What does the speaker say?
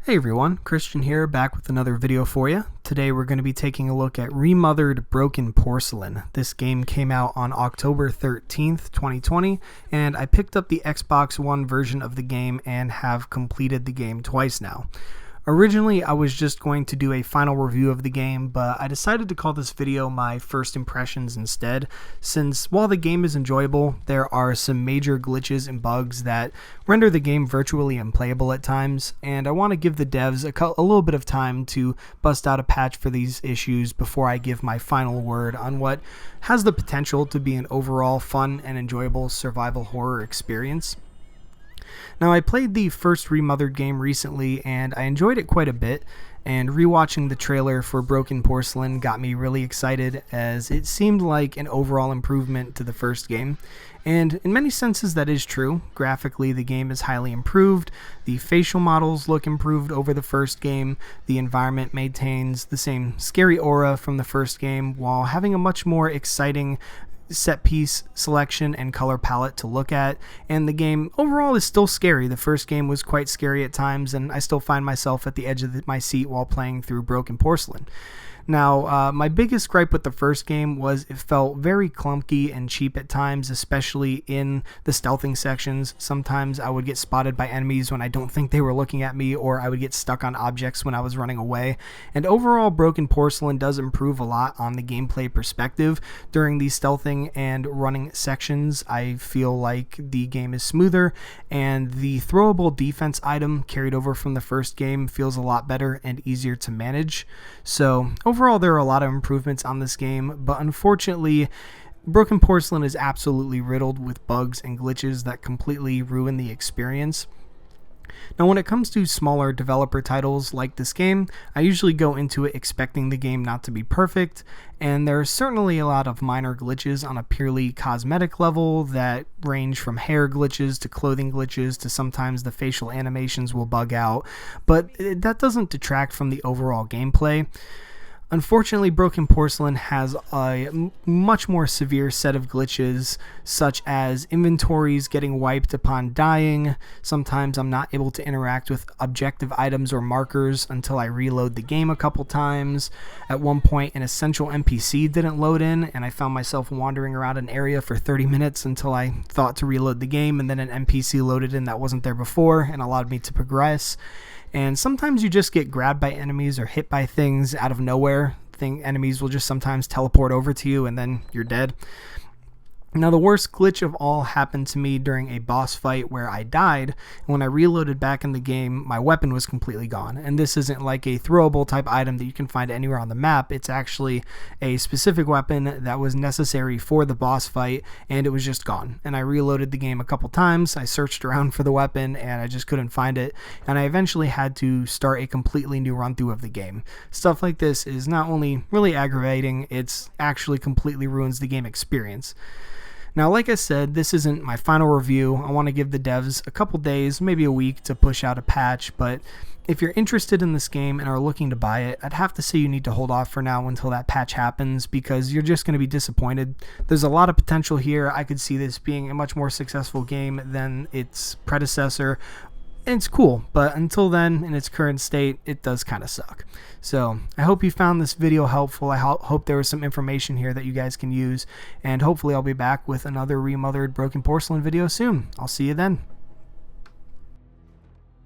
Hey everyone, Christian here, back with another video for you. Today we're going to be taking a look at Remothered Broken Porcelain. This game came out on October 13th, 2020, and I picked up the Xbox One version of the game and have completed the game twice now. Originally, I was just going to do a final review of the game, but I decided to call this video my first impressions instead, since while the game is enjoyable, there are some major glitches and bugs that render the game virtually unplayable at times, and I want to give the devs a little bit of time to bust out a patch for these issues before I give my final word on what has the potential to be an overall fun and enjoyable survival horror experience. Now, I played the first Remothered game recently and I enjoyed it quite a bit, and rewatching the trailer for Broken Porcelain got me really excited as it seemed like an overall improvement to the first game. And in many senses that is true. Graphically, the game is highly improved, the facial models look improved over the first game, the environment maintains the same scary aura from the first game while having a much more exciting set piece selection and color palette to look at, and the game overall is still scary. The first game was quite scary at times, and I still find myself at the edge of my seat while playing through Broken Porcelain. Now, my biggest gripe with the first game was it felt very clunky and cheap at times, especially in the stealthing sections. Sometimes I would get spotted by enemies when I don't think they were looking at me, or I would get stuck on objects when I was running away. And overall, Broken Porcelain does improve a lot on the gameplay perspective. During these stealthing and running sections, I feel like the game is smoother, and the throwable defense item carried over from the first game feels a lot better and easier to manage. So overall, there are a lot of improvements on this game, but unfortunately, Broken Porcelain is absolutely riddled with bugs and glitches that completely ruin the experience. Now, when it comes to smaller developer titles like this game, I usually go into it expecting the game not to be perfect, and there are certainly a lot of minor glitches on a purely cosmetic level that range from hair glitches to clothing glitches to sometimes the facial animations will bug out, but that doesn't detract from the overall gameplay. Unfortunately, Broken Porcelain has a much more severe set of glitches, such as inventories getting wiped upon dying. Sometimes I'm not able to interact with objective items or markers until I reload the game a couple times. At one point, an essential NPC didn't load in, and I found myself wandering around an area for 30 minutes until I thought to reload the game, and then an NPC loaded in that wasn't there before and allowed me to progress. And sometimes you just get grabbed by enemies or hit by things out of nowhere. Enemies will just sometimes teleport over to you and then you're dead. Now, the worst glitch of all happened to me during a boss fight where I died, and when I reloaded back in the game, my weapon was completely gone. And this isn't like a throwable type item that you can find anywhere on the map. It's actually a specific weapon that was necessary for the boss fight, and it was just gone. And I reloaded the game a couple times, I searched around for the weapon, and I just couldn't find it, and I eventually had to start a completely new run through of the game. Stuff like this is not only really aggravating, it's actually completely ruins the game experience. Now, like I said, this isn't my final review. I want to give the devs a couple days, maybe a week, to push out a patch, but if you're interested in this game and are looking to buy it, I'd have to say you need to hold off for now until that patch happens, because you're just going to be disappointed. There's a lot of potential here. I could see this being a much more successful game than its predecessor. It's cool, but until then, in its current state, it does kind of suck. So I hope you found this video helpful. I hope there was some information here that you guys can use, and hopefully I'll be back with another Remothered Broken Porcelain video soon. I'll see you then.